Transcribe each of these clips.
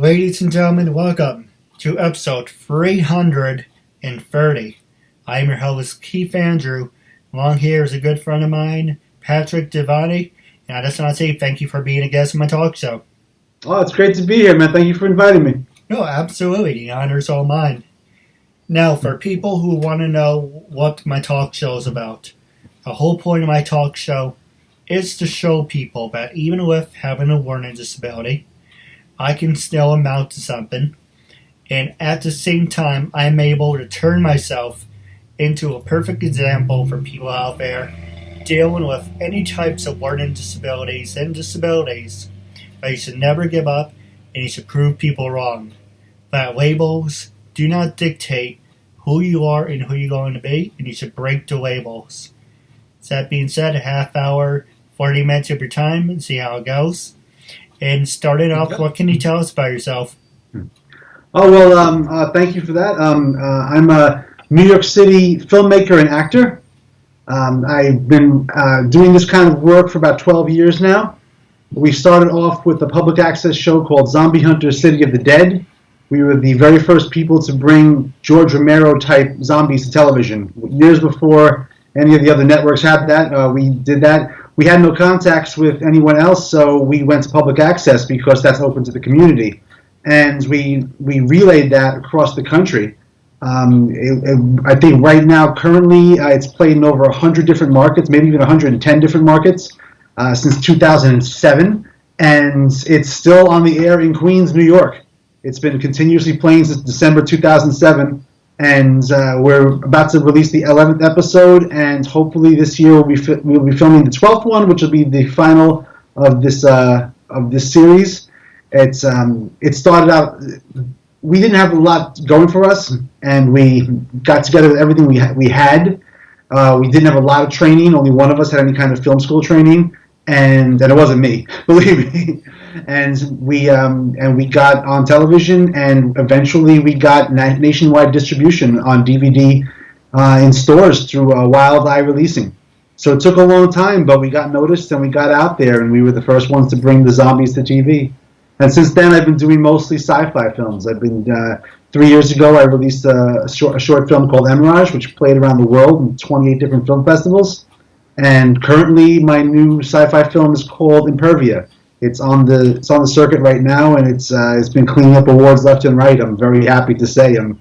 Ladies and gentlemen, welcome to episode 330. I am your host, Keith Andrew. Along here is a good friend of mine, Patrick Devaney, and I just want to say thank you for being a guest on my talk show. Oh, it's great to be here, man. Thank you for inviting me. No, absolutely. The honor's all mine. Now, for people who want to know what my talk show is about, the whole point of my talk show is to show people that even with having a learning disability, I can still amount to something, and at the same time, I'm able to turn myself into a perfect example for people out there dealing with any types of learning disabilities and disabilities. But you should never give up, and you should prove people wrong. That labels do not dictate who you are and who you're going to be, and you should break the labels. So that being said, a half hour, 40 minutes of your time, and see how it goes. And starting off, what can you tell us about yourself? Oh, well, thank you for that. I'm a New York City filmmaker and actor. I've been doing this kind of work for about 12 years now. We started off with a public access show called Zombie Hunter City of the Dead. We were the very first people to bring George Romero-type zombies to television. Years before any of the other networks had that, we did that. We had no contacts with anyone else, so we went to public access because that's open to the community. And we relayed that across the country. I think right now, currently, it's played in over 100 different markets, maybe even 110 different markets since 2007. And it's still on the air in Queens, New York. It's been continuously playing since December 2007. And we're about to release the 11th episode, and hopefully this year we'll be filming the 12th one, which will be the final of this series. It started out, we didn't have a lot going for us, and we got together with everything we had. We didn't have a lot of training. Only one of us had any kind of film school training, and it wasn't me, believe me. And we got on television, and eventually we got nationwide distribution on DVD in stores through Wild Eye Releasing. So it took a long time, but we got noticed and we got out there, and we were the first ones to bring the zombies to TV. And since then, I've been doing mostly sci-fi films. I've been 3 years ago, I released a short film called Emirage, which played around the world in 28 different film festivals. And currently, my new sci-fi film is called Impervia. It's on the circuit right now, and it's been cleaning up awards left and right. I'm very happy to say I'm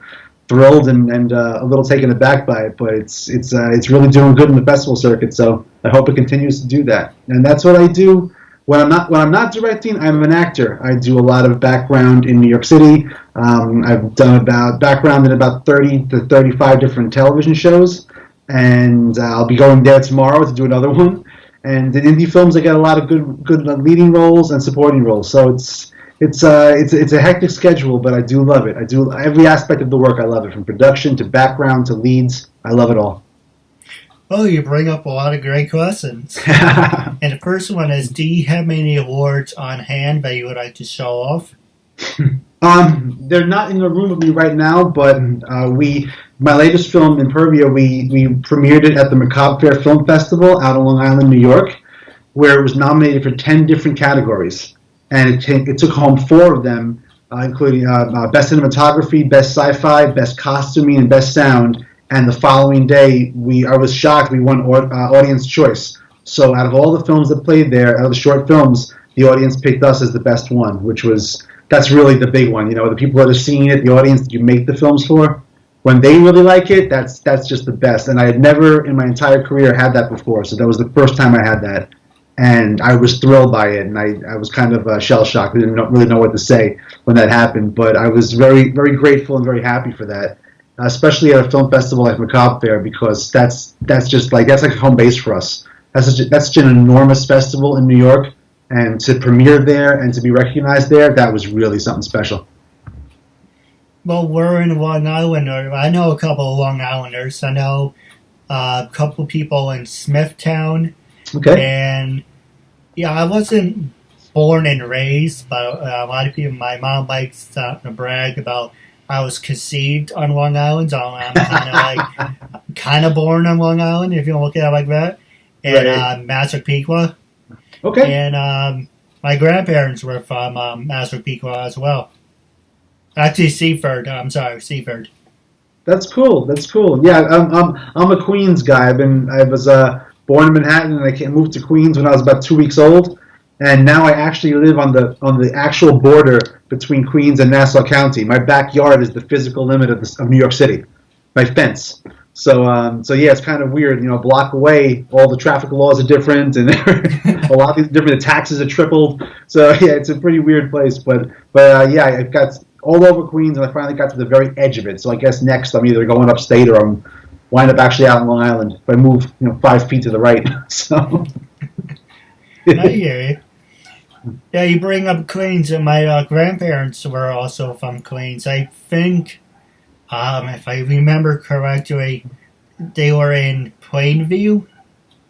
thrilled and a little taken aback by it, but it's really doing good in the festival circuit. So I hope it continues to do that. And that's what I do when I'm not directing. I'm an actor. I do a lot of background in New York City. I've done background in about 30 to 35 different television shows, and I'll be going there tomorrow to do another one. And in indie films, I get a lot of good leading roles and supporting roles. So it's a hectic schedule, but I do love it. I do every aspect of the work. I love it, from production to background to leads. I love it all. Well, you bring up a lot of great questions. And the first one is, do you have any awards on hand that you would like to show off? They're not in the room with me right now, but my latest film, Impervia, we premiered it at the Macabre Fair Film Festival out on Long Island, New York, where it was nominated for 10 different categories. And it took home 4 of them, including Best Cinematography, Best Sci-Fi, Best Costuming, and Best Sound. And the following day, I was shocked, we won Audience Choice. So out of all the films that played there, out of the short films, the audience picked us as the best one, that's really the big one. You know, the people that are seeing it, the audience that you make the films for, when they really like it, that's just the best. And I had never in my entire career had that before, so that was the first time I had that. And I was thrilled by it, and I was kind of shell-shocked. I didn't really know what to say when that happened, but I was very, very grateful and very happy for that, especially at a film festival like Macabre Fair, because that's like home base for us. That's such an enormous festival in New York. And to premiere there and to be recognized there, that was really something special. Well, we're in Long Island. I know a couple of Long Islanders. I know a couple of people in Smithtown. Okay. And, yeah, I wasn't born and raised, but a lot of people, my mom likes to brag about I was conceived on Long Island. So I'm kind of born on Long Island, if you look at it like that. And Massapequa. Okay. And my grandparents were from Massapequa as well. Actually, Seaford. I'm sorry, Seaford. That's cool. That's cool. Yeah, I'm a Queens guy. I was born in Manhattan, and I moved to Queens when I was about 2 weeks old, and now I actually live on the actual border between Queens and Nassau County. My backyard is the physical limit of New York City. My fence. So yeah, it's kind of weird. A block away, all the traffic laws are different, and a lot of these different taxes are tripled. So yeah, it's a pretty weird place. But yeah, I've got all over Queens, and I finally got to the very edge of it. So I guess next I'm either going upstate or I'm wind up actually out on Long Island if I move 5 feet to the right. So I hear you. Yeah, you bring up Queens, and my grandparents were also from Queens. I think, if I remember correctly, they were in Plainview.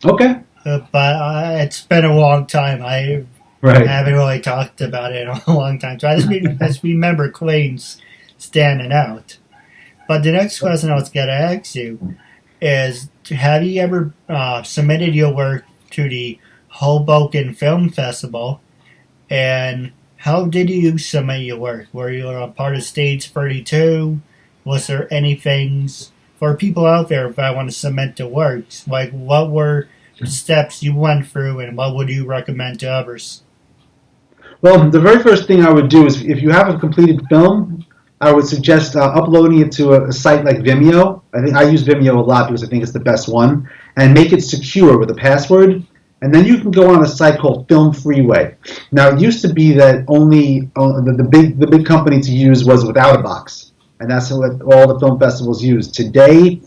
Okay. But it's been a long time. I haven't really talked about it in a long time. So I just remember Queens standing out. But the next question I was going to ask you is, have you ever submitted your work to the Hoboken Film Festival? And how did you submit your work? Were you a part of Stage 32? Was there any things for people out there, if I want to submit the works, like what were the steps you went through and what would you recommend to others? Well, the very first thing I would do is, if you have a completed film, I would suggest uploading it to a site like Vimeo. I use Vimeo a lot because I think it's the best one, and make it secure with a password. And then you can go on a site called Film Freeway. Now, it used to be that only the big company to use was Without a Box, and that's what all the film festivals use today.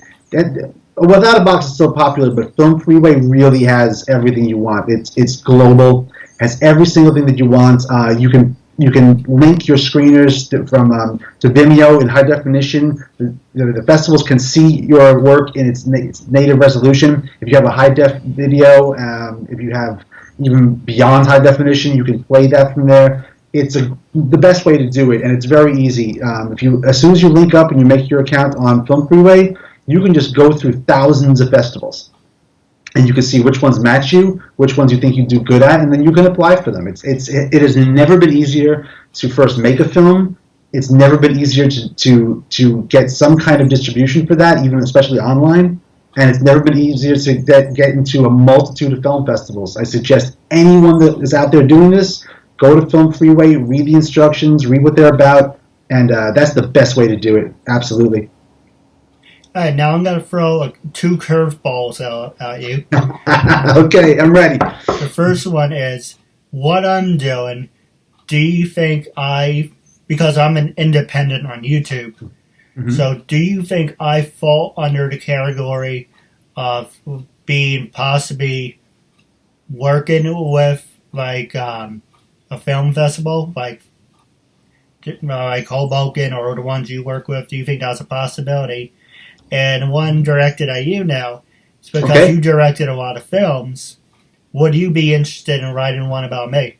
Without a Box is still popular, but Film Freeway really has everything you want. It's global, has every single thing that you want. You can link your screeners to Vimeo in high definition. The festivals can see your work in its native resolution. If you have a high def video, if you have even beyond high definition, you can play that from there. It's the best way to do it, and it's very easy. As soon as you link up and you make your account on Film Freeway, you can just go through thousands of festivals, and you can see which ones match you, which ones you think you do good at, and then you can apply for them. It has never been easier to first make a film. It's never been easier to get some kind of distribution for that, even especially online. And it's never been easier to get into a multitude of film festivals. I suggest anyone that is out there doing this, go to Film Freeway, read the instructions, read what they're about, and that's the best way to do it. Absolutely. All right, now I'm going to throw 2 curveballs at you. Okay, I'm ready. The first one is, what I'm doing, do you think because I'm an independent on YouTube, so do you think I fall under the category of being possibly working with, like, a film festival, like Hoboken or the ones you work with? Do you think that's a possibility? And one directed at you now, it's because you directed a lot of films. Would you be interested in writing one about me?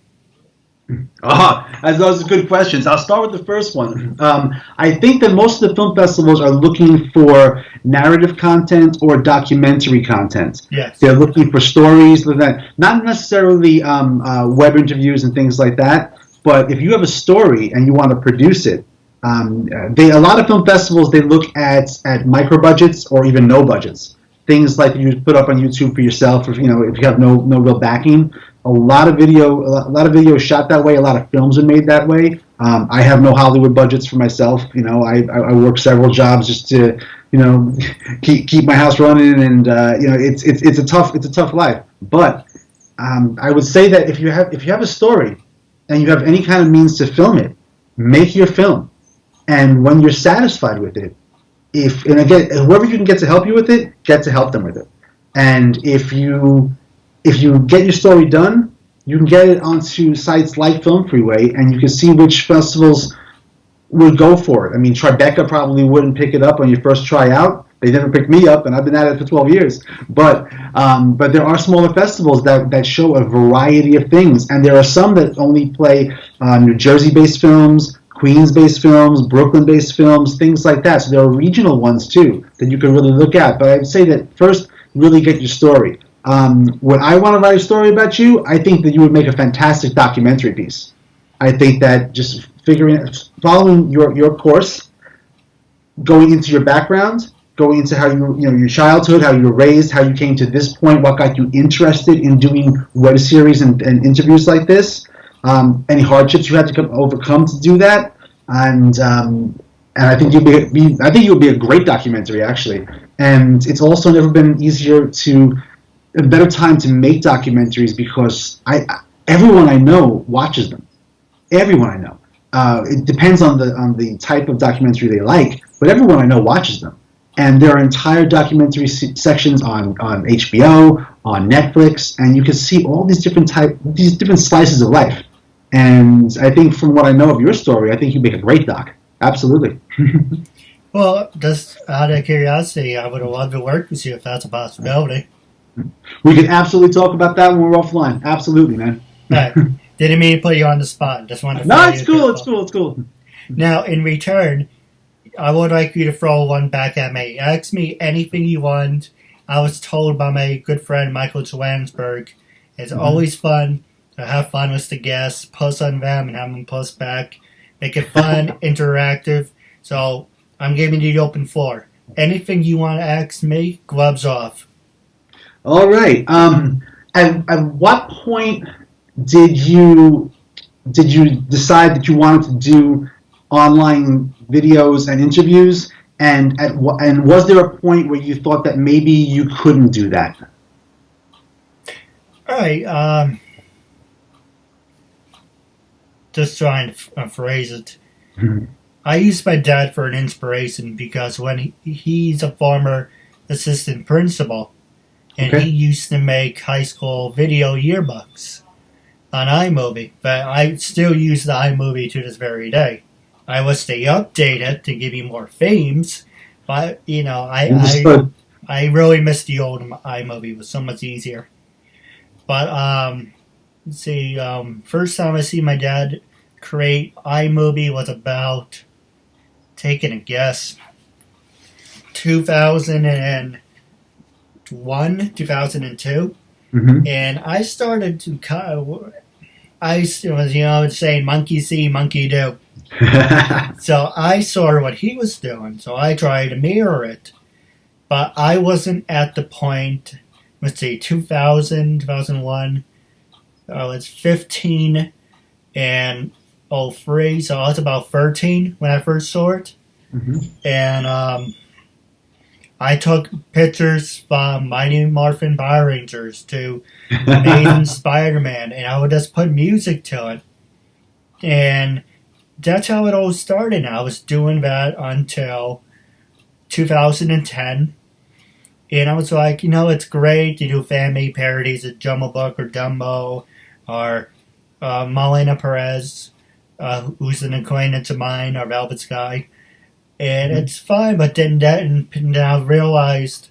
Those are good questions. I'll start with the first one. I think that most of the film festivals are looking for narrative content or documentary content. Yes. They're looking for stories, not necessarily web interviews and things like that, but if you have a story and you want to produce it, a lot of film festivals, they look at micro budgets or even no budgets. Things like you put up on YouTube for yourself, if you have no real backing. A lot of video shot that way. A lot of films are made that way. I have no Hollywood budgets for myself. I work several jobs just to keep my house running, and it's a tough life. But I would say that if you have a story and you have any kind of means to film it, make your film. And when you're satisfied with it, whoever you can get to help you with it, get to help them with it. And if you get your story done, you can get it onto sites like Film Freeway, and you can see which festivals would go for it. I mean, Tribeca probably wouldn't pick it up on your first try out. They never picked me up, and I've been at it for 12 years. But there are smaller festivals that show a variety of things, and there are some that only play New Jersey-based films, Queens-based films, Brooklyn-based films, things like that. So there are regional ones, too, that you can really look at. But I would say that first, really get your story. Would I want to write a story about you? I think that you would make a fantastic documentary piece. I think that just following your course, going into your background, going into how your childhood, how you were raised, how you came to this point, what got you interested in doing web series and interviews like this, any hardships you had to overcome to do that, and I think you'll be a great documentary, actually. And it's also never been a better time to make documentaries, because everyone I know watches them. Everyone I know. It depends on the type of documentary they like, but everyone I know watches them. And there are entire documentary sections on HBO, on Netflix, and you can see all these different slices of life. And I think, from what I know of your story, I think you make a great doc. Absolutely. Well, just out of curiosity, I would have loved to work with you if that's a possibility. We can absolutely talk about that when we're offline. Absolutely, man. Right. Didn't mean to put you on the spot. Just wanted to. No, it's cool. It's cool. Now, in return, I would like you to throw one back at me. Ask me anything you want. I was told by my good friend Michael Johannesburg, it's always fun to have fun with the guests, post on them, and have them post back. Make it fun, interactive. So I'm giving you the open floor. Anything you want to ask me, gloves off. All right. At what point did you decide that you wanted to do online videos and interviews? And was there a point where you thought that maybe you couldn't do that? All right. Just trying to phrase it. I used my dad for an inspiration, because when he's a former assistant principal, and he used to make high school video yearbooks on iMovie, but I still use the iMovie to this very day. I wish they update it to give you more themes, but I really miss the old iMovie. It was so much easier. But let's see, first time I see my dad create iMovie was about, taking a guess, 2001, 2002. And I started to I was saying monkey see, monkey do. So I saw what he was doing, so I tried to mirror it. But I wasn't at the point, let's see, 2000, 2001, I was 15 and 03, so I was about 13 when I first saw it. And I took pictures from Mighty Morphin Power Rangers to Amazing Spider-Man, and I would just put music to it. And that's how it all started. I was doing that until 2010. And I was like, it's great to do fan-made parodies of Jungle Book or Dumbo or Malena Perez, who's an acquaintance of mine, or Velvet Sky. And it's fine, but then I realized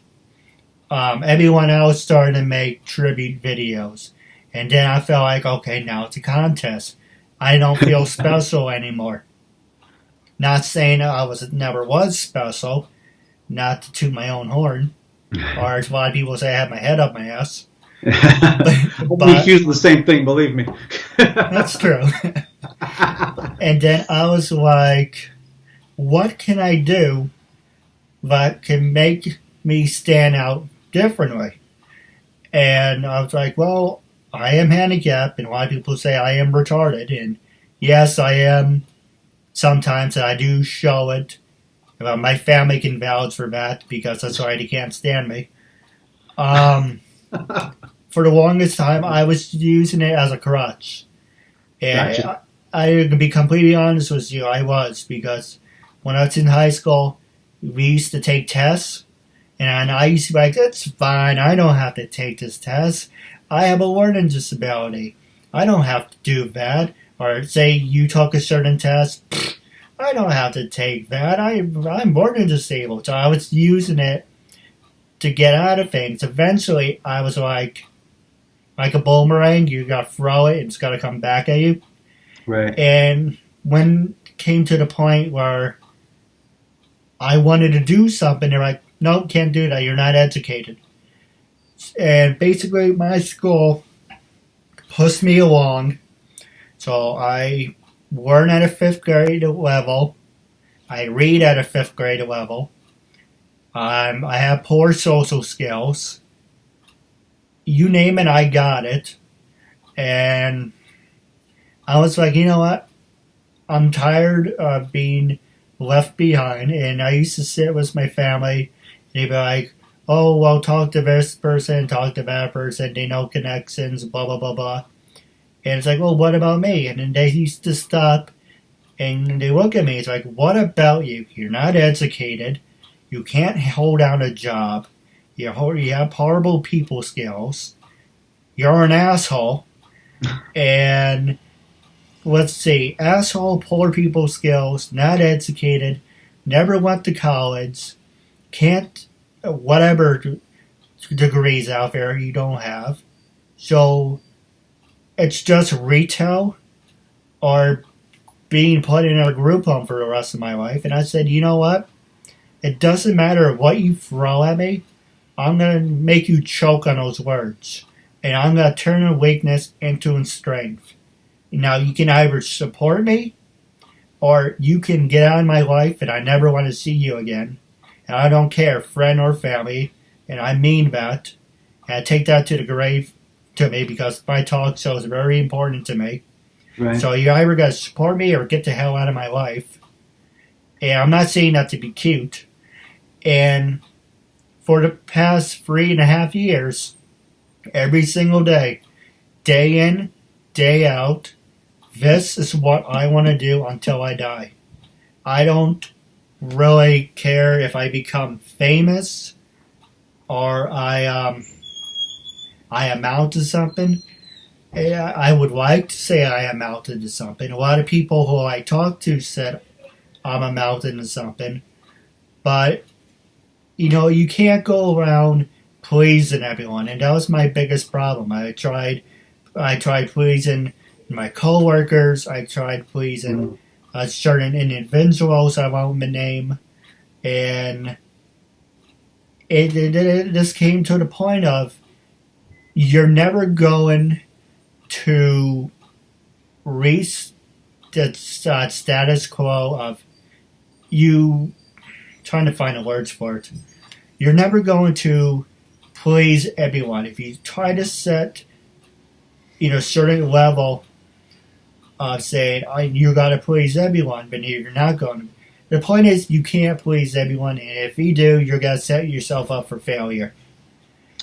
everyone else started to make tribute videos. And then I felt like, okay, now it's a contest. I don't feel special anymore. Not saying I never was special, not to toot my own horn, or as a lot of people say, I have my head up my ass. But accused of the same thing, believe me. That's true. And then I was like, what can I do that can make me stand out differently? And I was like, well, I am handicapped, and a lot of people say I am retarded, and yes, I am sometimes, and I do show it. My family can vouch for that, because society can't stand me. For the longest time, I was using it as a crutch. And Gotcha. I can be completely honest with you, I was, because when I was in high school, we used to take tests, and I used to be like, that's fine, I don't have to take this test. I have a learning disability. I don't have to do that. Or say you took a certain test, I don't have to take that. I'm learning disabled. So I was using it to get out of things. Eventually, I was like a boomerang. You got to throw it, and it's got to come back at you. Right. And when it came to the point where I wanted to do something, they're like, nope, can't do that. You're not educated. And basically, my school pushed me along. So I learn at a 5th grade level. I read at a 5th grade level. I have poor social skills. You name it, I got it. And I was like, you know what? I'm tired of being left behind. And I used to sit with my family, and they'd be like, oh, well, talk to this person, talk to that person, they know connections, blah, blah, blah, blah. And it's like, well, what about me? And then they used to stop, and they look at me, it's like, what about you? You're not educated. You can't hold down a job. You have horrible people skills. You're an asshole. And let's see, asshole, poor people skills, not educated, never went to college, can't, whatever degrees out there you don't have. So it's just retail or being put in a group home for the rest of my life. And I said, you know what? It doesn't matter what you throw at me. I'm going to make you choke on those words. And I'm going to turn a weakness into a strength. Now, you can either support me, or you can get out of my life and I never want to see you again. And I don't care, friend or family. And I mean that. And I take that to the grave to me, because my talk show is very important to me. Right. So you either got to support me or get the hell out of my life. And I'm not saying that to be cute. And for the past 3.5 years, every single day, day in, day out, this is what I want to do until I die. I don't really care if I become famous or I amount to something. I would like to say I amounted to something. A lot of people who I talked to said I'm amounted to something. But, you know, you can't go around pleasing everyone. And that was my biggest problem. I tried pleasing my coworkers. I tried pleasing certain individuals I won't name. And it just came to the point of you're never going to reach the status quo of you trying to find the words for it. You're never going to please everyone. If you try to set, certain level of saying, you got to please everyone, but you're not going to. The point is, you can't please everyone, and if you do, you're going to set yourself up for failure.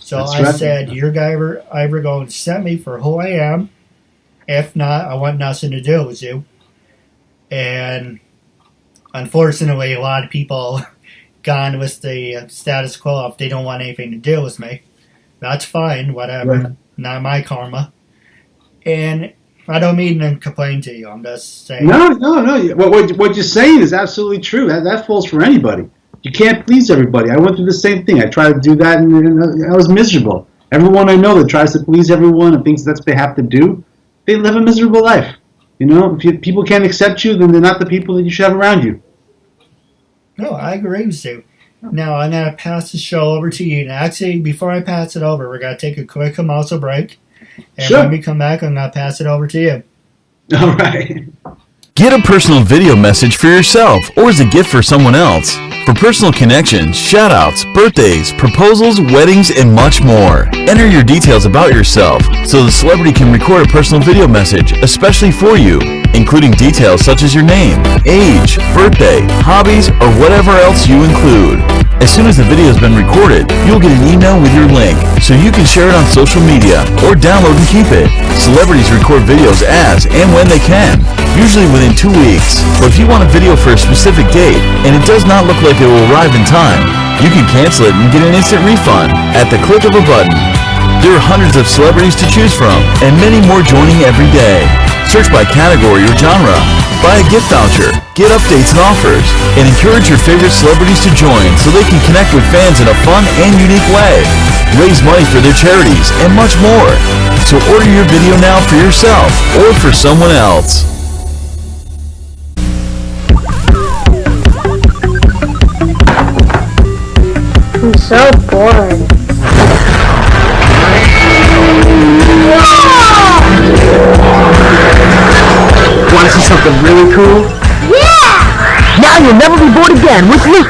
So that's I said, you're either going to set me for who I am. If not, I want nothing to do with you. And unfortunately, a lot of people gone with the status quo if they don't want anything to do with me. That's fine, whatever. Right. Not my karma. And I don't mean to complain to you. I'm just saying. No. What you're saying is absolutely true. That falls for anybody. You can't please everybody. I went through the same thing. I tried to do that, and I was miserable. Everyone I know that tries to please everyone and thinks that's what they have to do, they live a miserable life. If people can't accept you, then they're not the people that you should have around you. No, I agree with you. Now, I'm going to pass the show over to you. Now, actually, before I pass it over, we're going to take a quick commercial break. And sure. When we come back, I'm going to pass it over to you. All right. Get a personal video message for yourself or as a gift for someone else. For personal connections, shout-outs, birthdays, proposals, weddings, and much more. Enter your details about yourself so the celebrity can record a personal video message especially for you, including details such as your name, age, birthday, hobbies, or whatever else you include. As soon as the video has been recorded, you'll get an email with your link so you can share it on social media or download and keep it. Celebrities record videos as and when they can, usually within 2 weeks. But if you want a video for a specific date and it does not look like it will arrive in time, you can cancel it and get an instant refund at the click of a button. There are hundreds of celebrities to choose from and many more joining every day. Search by category or genre, buy a gift voucher, get updates and offers, and encourage your favorite celebrities to join so they can connect with fans in a fun and unique way. Raise money for their charities and much more. So order your video now for yourself or for someone else. I'm so bored. Want to see something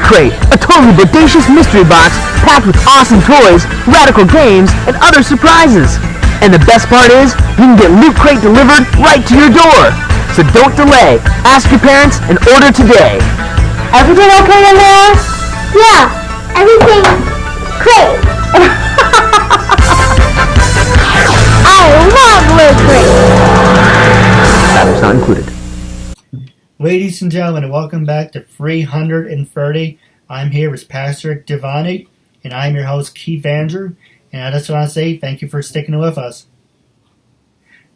Crate, a totally bodacious mystery box packed with awesome toys, radical games, and other surprises. And the best part is, you can get Loot Crate delivered right to your door. So don't delay. Ask your parents and order today. Everything okay in there? Yeah, everything great. I love Loot Crate. Batteries not included. Ladies and gentlemen, welcome back to 330. I'm here with Patrick Devaney, and I'm your host, Keith Andrew, and I just want to say thank you for sticking with us.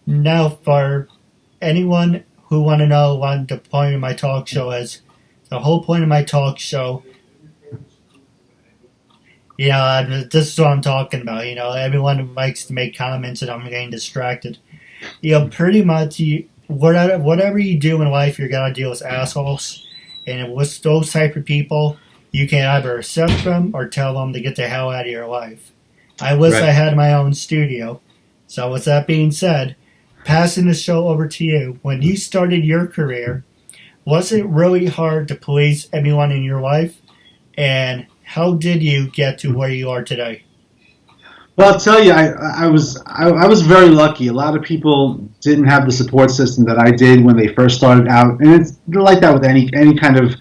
Now, for anyone who want to know what the point of my talk show is, the whole point of my talk show, this is what I'm talking about. Everyone likes to make comments and I'm getting distracted. Pretty much, whatever you do in life, you're going to deal with assholes. And with those type of people, you can either accept them or tell them to get the hell out of your life. I wish I had my own studio. So with that being said, passing the show over to you. When you started your career, was it really hard to please everyone in your life? And how did you get to where you are today? Well, I'll tell you, I was very lucky. A lot of people didn't have the support system that I did when they first started out, and it's like that with any kind of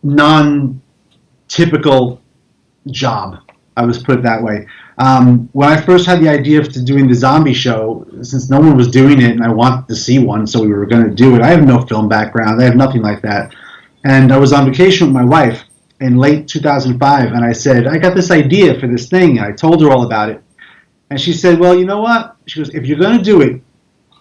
non-typical job. I was put it that way. When I first had the idea of doing the zombie show, since no one was doing it, and I wanted to see one, so we were going to do it. I have no film background. I have nothing like that, and I was on vacation with my wife in late 2005, and I said, I got this idea for this thing, and I told her all about it. And she said, well, you know what? She goes, if you're going to do it,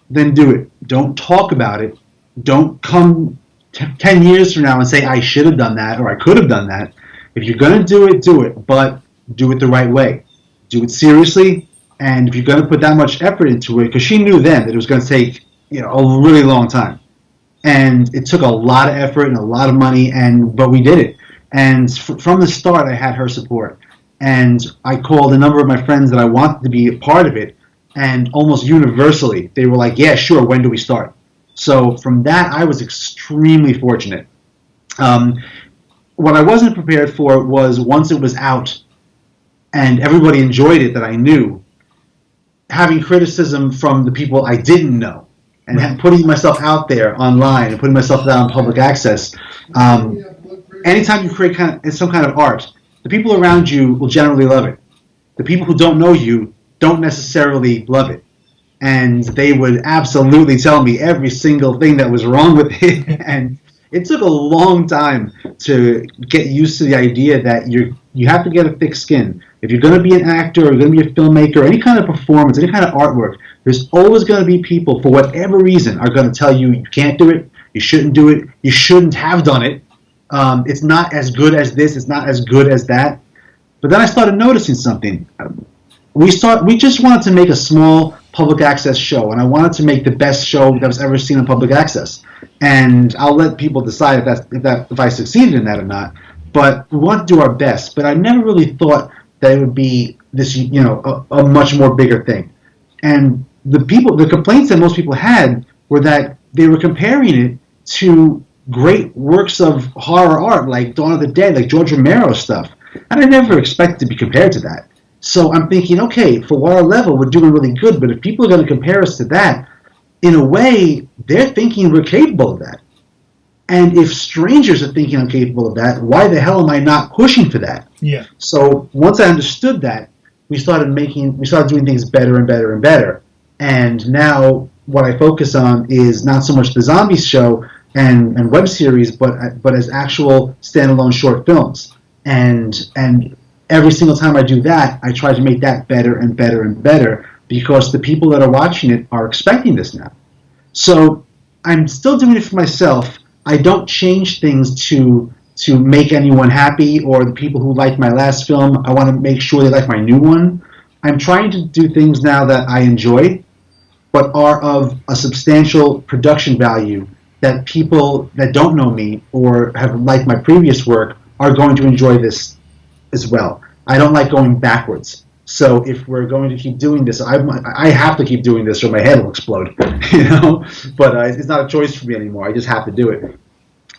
then do it. Don't talk about it. Don't come 10 years from now and say, I should have done that or I could have done that. If you're going to do it, but do it the right way. Do it seriously. And if you're going to put that much effort into it, because she knew then that it was going to take a really long time. And it took a lot of effort and a lot of money, but we did it. And from the start, I had her support. And I called a number of my friends that I wanted to be a part of it, and almost universally, they were like, yeah, sure, when do we start? So from that, I was extremely fortunate. What I wasn't prepared for was once it was out and everybody enjoyed it that I knew, having criticism from the people I didn't know, and putting myself out there online and putting myself out on public access. Anytime you create some kind of art, the people around you will generally love it. The people who don't know you don't necessarily love it. And they would absolutely tell me every single thing that was wrong with it. And it took a long time to get used to the idea that you have to get a thick skin. If you're going to be an actor or you're going to be a filmmaker, any kind of performance, any kind of artwork, there's always going to be people, for whatever reason, are going to tell you you can't do it, you shouldn't do it, you shouldn't have done it. It's not as good as this. It's not as good as that. But then I started noticing something. We just wanted to make a small public access show, and I wanted to make the best show that was ever seen on public access. And I'll let people decide if I succeeded in that or not. But we wanted to do our best. But I never really thought that it would be this, a much more bigger thing. And the complaints that most people had were that they were comparing it to great works of horror art like Dawn of the Dead, like George Romero stuff. And I never expected to be compared to that. So I'm thinking, okay, for our level, we're doing really good, but if people are going to compare us to that, in a way, they're thinking we're capable of that. And if strangers are thinking I'm capable of that, why the hell am I not pushing for that? Yeah. So once I understood that, we started doing things better and better and better. And now what I focus on is not so much the zombies show and web series, but as actual standalone short films. And every single time I do that, I try to make that better and better and better, because the people that are watching it are expecting this now. So I'm still doing it for myself. I don't change things to make anyone happy, or the people who like my last film, I want to make sure they like my new one. I'm trying to do things now that I enjoy, but are of a substantial production value that people that don't know me or have liked my previous work are going to enjoy this as well. I don't like going backwards. So if we're going to keep doing this, I have to keep doing this or my head will explode, But it's not a choice for me anymore. I just have to do it.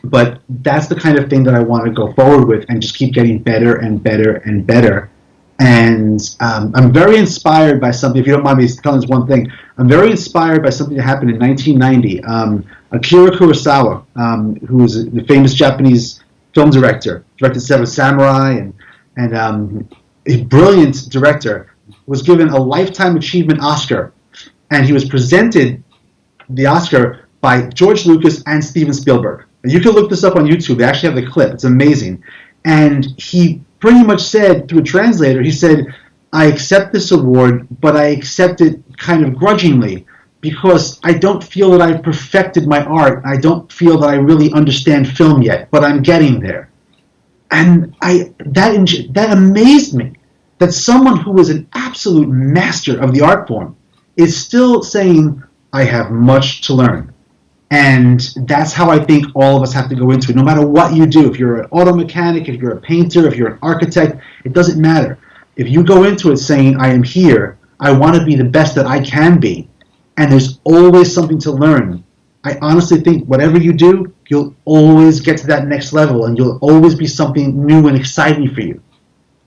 But that's the kind of thing that I want to go forward with and just keep getting better and better and better. And I'm very inspired by something, if you don't mind me telling this one thing, I'm very inspired by something that happened in 1990. Akira Kurosawa, who was the famous Japanese film director, directed Seven Samurai, and a brilliant director, was given a Lifetime Achievement Oscar. And he was presented the Oscar by George Lucas and Steven Spielberg. And you can look this up on YouTube. They actually have the clip. It's amazing. And he pretty much said, through a translator, he said, I accept this award, but I accept it kind of grudgingly because I don't feel that I've perfected my art. I don't feel that I really understand film yet, but I'm getting there. And that amazed me, that someone who is an absolute master of the art form is still saying, I have much to learn. And that's how I think all of us have to go into it. No matter what you do, if you're an auto mechanic, if you're a painter, if you're an architect, it doesn't matter. If you go into it saying, I am here, I want to be the best that I can be, and there's always something to learn, I honestly think whatever you do, you'll always get to that next level, and you'll always be something new and exciting for you.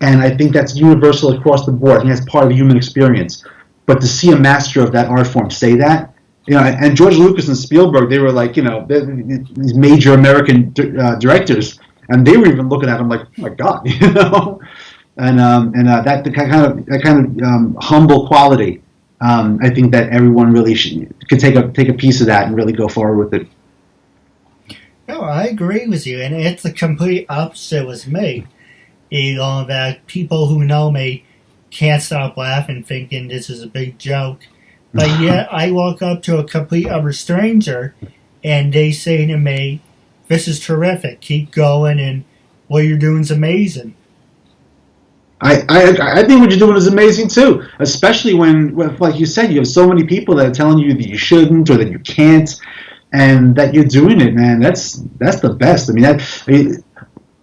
And I think that's universal across the board. I think that's part of the human experience. But to see a master of that art form say that, and George Lucas and Spielberg, they were like, these major American directors, and they were even looking at him like, oh my God, and that kind of humble quality. I think that everyone really could take a piece of that and really go forward with it. No, I agree with you, and it's the complete opposite with me. That people who know me can't stop laughing, thinking this is a big joke. But yet, I walk up to a complete utter stranger, and they say to me, this is terrific, keep going, and what you're doing is amazing. I think what you're doing is amazing, too. Especially when, like you said, you have so many people that are telling you that you shouldn't or that you can't, and that you're doing it, man. That's the best.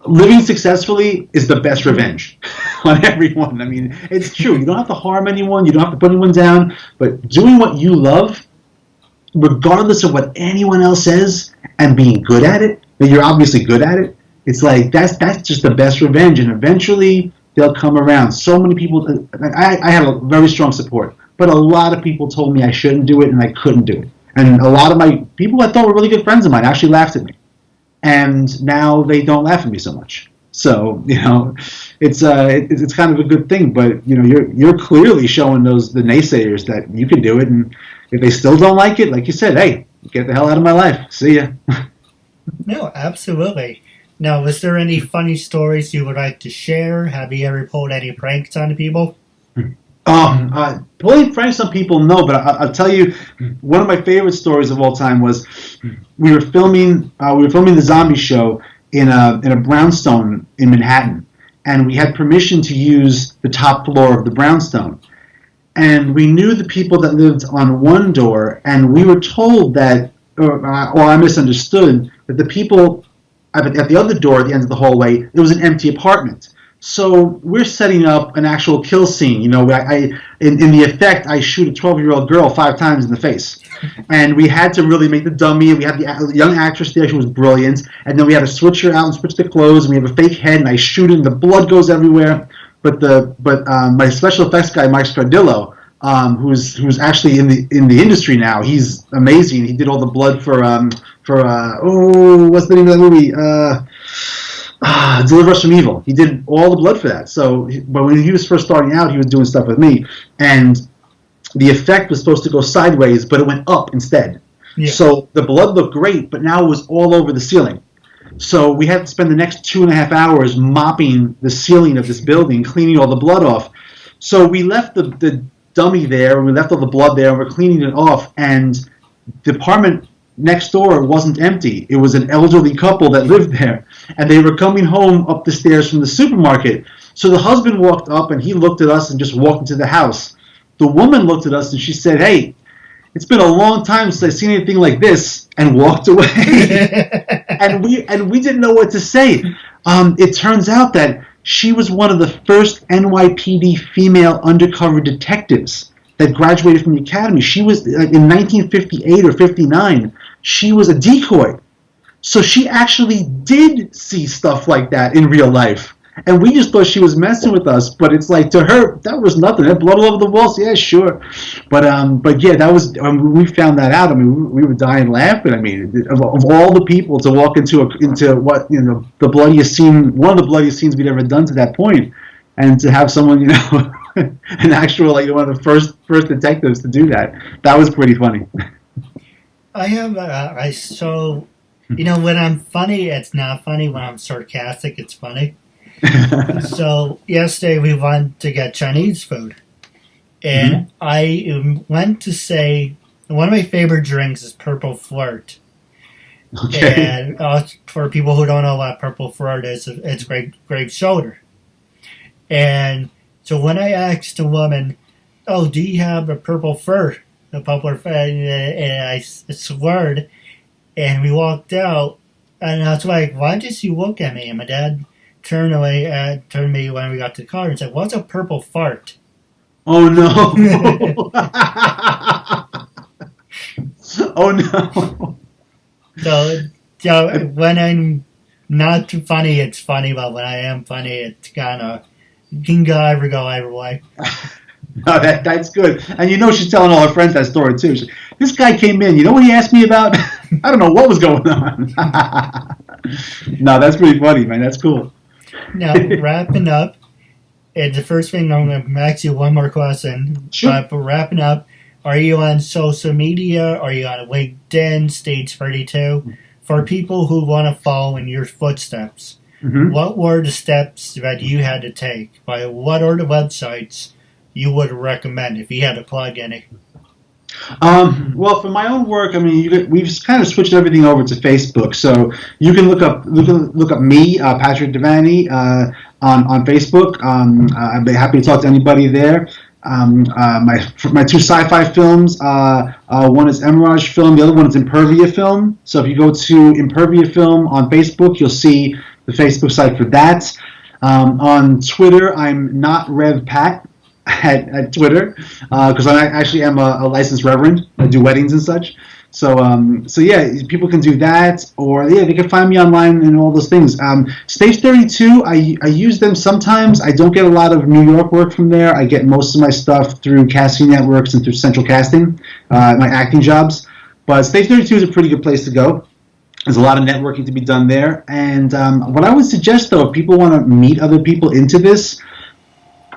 Living successfully is the best revenge on everyone. It's true. You don't have to harm anyone. You don't have to put anyone down. But doing what you love, regardless of what anyone else says, and being good at it, that you're obviously good at it, it's like that's just the best revenge. And eventually they'll come around. So many people, I have a very strong support, but a lot of people told me I shouldn't do it and I couldn't do it. And a lot of my people I thought were really good friends of mine actually laughed at me. And now they don't laugh at me so much. So it's kind of a good thing. But you're clearly showing the naysayers that you can do it. And if they still don't like it, like you said, hey, get the hell out of my life. See ya. No, absolutely. Now, was there any funny stories you would like to share? Have you ever pulled any pranks on people? Pulling pranks on people, no, but I'll tell you, one of my favorite stories of all time was we were filming the zombie show in a brownstone in Manhattan, and we had permission to use the top floor of the brownstone, and we knew the people that lived on one door, and we were told that, or I misunderstood, that the people at the other door at the end of the hallway, there was an empty apartment. So we're setting up an actual kill scene. In the effect, I shoot a 12-year-old girl 5 times in the face. And we had to really make the dummy. And we had the young actress there. She was brilliant. And then we had to switch her out and switch the clothes. And we have a fake head, and I shoot it, and the blood goes everywhere. But my special effects guy, Mike Scardillo, who's actually in the industry now, he's amazing. He did all the blood for what's the name of that movie? Deliver Us from Evil. He did all the blood for that. So, but when he was first starting out, he was doing stuff with me, and the effect was supposed to go sideways, but it went up instead. Yeah. So the blood looked great, but now it was all over the ceiling. So we had to spend the next 2.5 hours mopping the ceiling of this building, cleaning all the blood off. So we left the dummy there, and we left all the blood there, and we're cleaning it off, and the apartment next door wasn't empty. It was an elderly couple that lived there, and they were coming home up the stairs from the supermarket. So the husband walked up, and he looked at us and just walked into the house. The woman looked at us, and she said, hey, it's been a long time since I've seen anything like this, and walked away. and we didn't know what to say. It turns out that she was one of the first NYPD female undercover detectives that graduated from the academy. She was, in 1958 or 59, she was a decoy. So she actually did see stuff like that in real life. And we just thought she was messing with us, but it's like, to her, that was nothing. That blood all over the walls, yeah, sure. But yeah, that was, when we found that out, I mean, we were dying laughing. I mean, of all the people to walk into what, you know, the bloodiest scene, one of the bloodiest scenes we'd ever done to that point, and to have someone, you know, an actual, like, one of the first detectives to do that, that was pretty funny. You know, when I'm funny, it's not funny. When I'm sarcastic, it's funny. So yesterday we went to get Chinese food, and I went to say one of my favorite drinks is Purple Flirt. Okay. And for people who don't know what Purple Flirt is, it's grape soda. And so when I asked the woman, "Oh, do you have a Purple Flirt?" The Purple Flirt, and I sweared, and we walked out, and I was like, "Why did you look at me?" And my dad turned me when we got to the car and said, "What's a purple fart?" Oh no! Oh no! So when I'm not too funny, it's funny, but when I am funny, it's kind of, it can go either way. No, that's good. And you know she's telling all her friends that story too. This guy came in, you know what he asked me about? I don't know what was going on. No, that's pretty funny, man. That's cool. Now, wrapping up, and the first thing I'm going to ask you one more question. Sure. But wrapping up, are you on social media? Are you on LinkedIn, Stage 32? For people who want to follow in your footsteps, what were the steps that you had to take? What are the websites you would recommend if you had to plug any? Well, for my own work, I mean, we've kind of switched everything over to Facebook. So you can look up me, Patrick Devaney, on Facebook. I'd be happy to talk to anybody there. My two sci-fi films, one is Emerage Film, the other one is Impervia Film. So if you go to Impervia Film on Facebook, you'll see the Facebook site for that. On Twitter, I'm not Rev Pat at Twitter, because I actually am a licensed reverend. I do weddings and such. So yeah, people can do that, or yeah, they can find me online and all those things. Stage 32, I use them sometimes. I don't get a lot of New York work from there. I get most of my stuff through casting networks and through Central Casting, my acting jobs. But Stage 32 is a pretty good place to go. There's a lot of networking to be done there. And what I would suggest, though, if people want to meet other people into this,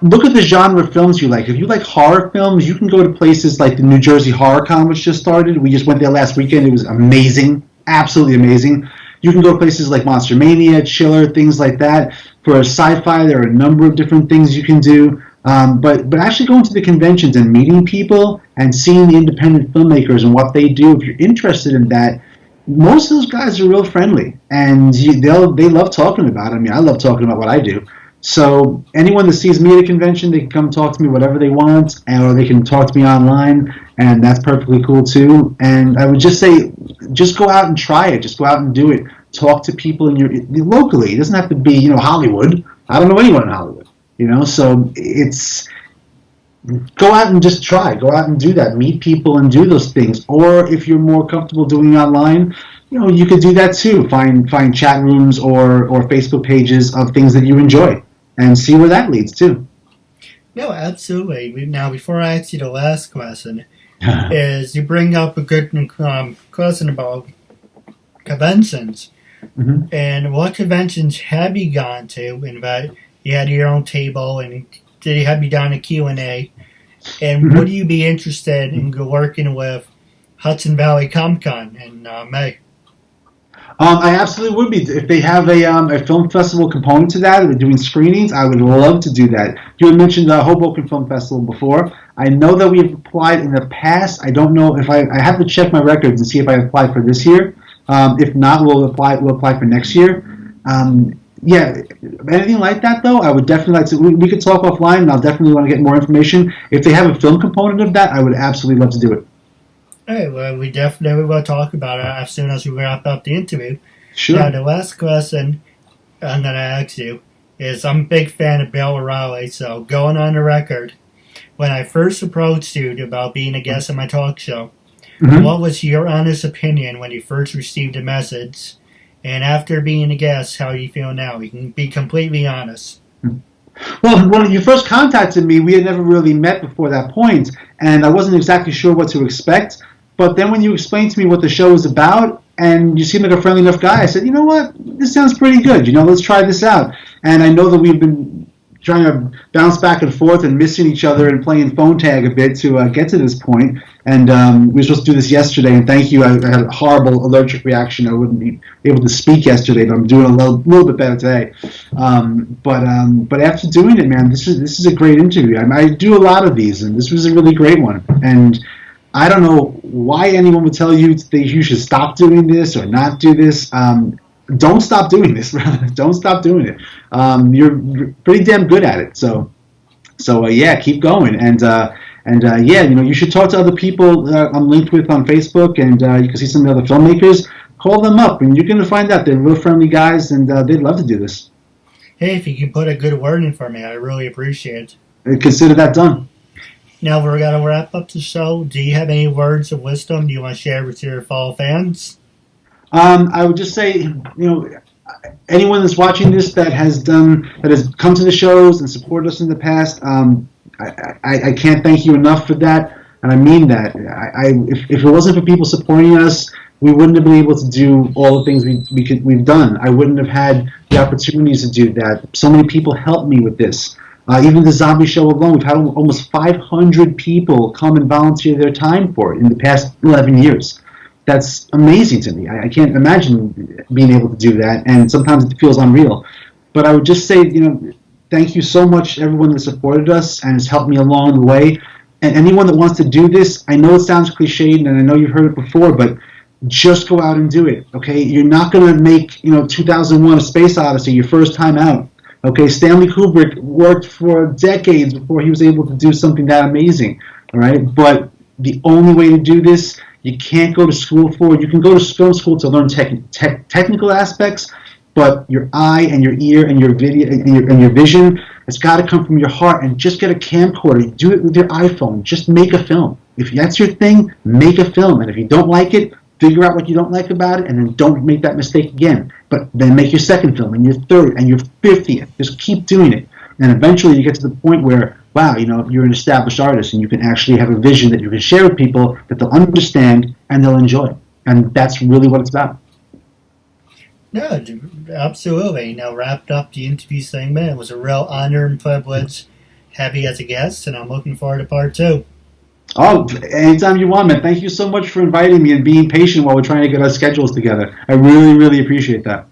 look at the genre of films you like. If you like horror films, you can go to places like the New Jersey Horror Con, which just started. We just went there last weekend. It was amazing, absolutely amazing. You can go to places like Monster Mania, Chiller, things like that. For sci-fi, there are a number of different things you can do. But actually going to the conventions and meeting people and seeing the independent filmmakers and what they do, if you're interested in that, most of those guys are real friendly. And they love talking about it. I mean, I love talking about what I do. So anyone that sees me at a convention, they can come talk to me whatever they want, or they can talk to me online, and that's perfectly cool too. And I would just say, just go out and try it. Just go out and do it. Talk to people locally. It doesn't have to be, Hollywood. I don't know anyone in Hollywood, So it's go out and just try. Go out and do that. Meet people and do those things. Or if you're more comfortable doing it online, you could do that too. Find chat rooms or Facebook pages of things that you enjoy, and see where that leads to. No, absolutely. Now, before I ask you the last question, is you bring up a good question about conventions. And what conventions have you gone to? And that you had your own table, and did you have you done a Q&A? And would you be interested in working with Hudson Valley Comic Con in May? I absolutely would be. If they have a film festival component to that, or doing screenings, I would love to do that. You had mentioned the Hoboken Film Festival before. I know that we've applied in the past. I don't know if I have to check my records and see if I applied for this year. If not, we'll apply for next year. Yeah, anything like that, though, I would definitely like to. We could talk offline, and I'll definitely want to get more information. If they have a film component of that, I would absolutely love to do it. Hey, well, we definitely will talk about it as soon as we wrap up the interview. Sure. Now, the last question I'm going to ask you is, I'm a big fan of Bill O'Reilly, so going on the record, when I first approached you about being a guest on my talk show, what was your honest opinion when you first received a message And after being a guest, how do you feel now? You can be completely honest. Well, when you first contacted me, we had never really met before that point, and I wasn't exactly sure what to expect. But then when you explained to me what the show was about, and you seemed like a friendly enough guy, I said, you know what, this sounds pretty good. Let's try this out. And I know that we've been trying to bounce back and forth and missing each other and playing phone tag a bit to get to this point. And we were supposed to do this yesterday, and thank you. I had a horrible allergic reaction. I wouldn't be able to speak yesterday, but I'm doing a little bit better today. But after doing it, man, this is a great interview. I do a lot of these, and this was a really great one. And I don't know why anyone would tell you that you should stop doing this or not do this. Don't stop doing this, brother. Don't stop doing it. You're pretty damn good at it. So yeah, keep going. And yeah, you should talk to other people I'm linked with on Facebook, and you can see some of the other filmmakers. Call them up, and you're going to find out they're real friendly guys, and they'd love to do this. Hey, if you can put a good word in for me, I really appreciate it. Consider that done. Now we're going to wrap up the show. Do you have any words of wisdom you want to share with your fellow fans? I would just say, anyone that's watching this that has come to the shows and supported us in the past, I can't thank you enough for that, and I mean that. If it wasn't for people supporting us, we wouldn't have been able to do all the things we've done. I wouldn't have had the opportunities to do that. So many people helped me with this. Even the zombie show alone, we've had almost 500 people come and volunteer their time for it in the past 11 years. That's amazing to me. I can't imagine being able to do that, and sometimes it feels unreal. But I would just say, thank you so much, everyone that supported us and has helped me along the way. And anyone that wants to do this, I know it sounds cliched, and I know you've heard it before, but just go out and do it, okay? You're not going to make, 2001: A Space Odyssey your first time out. Okay, Stanley Kubrick worked for decades before he was able to do something that amazing, all right? But the only way to do this, you can't go to school for it. You can go to film school to learn technical aspects, but your eye and your ear and your video and your vision, it's got to come from your heart. And just get a camcorder. Do it with your iPhone. Just make a film. If that's your thing, make a film. And if you don't like it, figure out what you don't like about it, and then don't make that mistake again. But then make your second film, and your third, and your 50th. Just keep doing it. And eventually you get to the point where, wow, you're an established artist, and you can actually have a vision that you can share with people that they'll understand and they'll enjoy. And that's really what it's about. No, absolutely. Now, wrapped up the interview segment. It was a real honor and privilege having you as a guest, and I'm looking forward to part 2. Oh, anytime you want, man. Thank you so much for inviting me and being patient while we're trying to get our schedules together. I really, really appreciate that.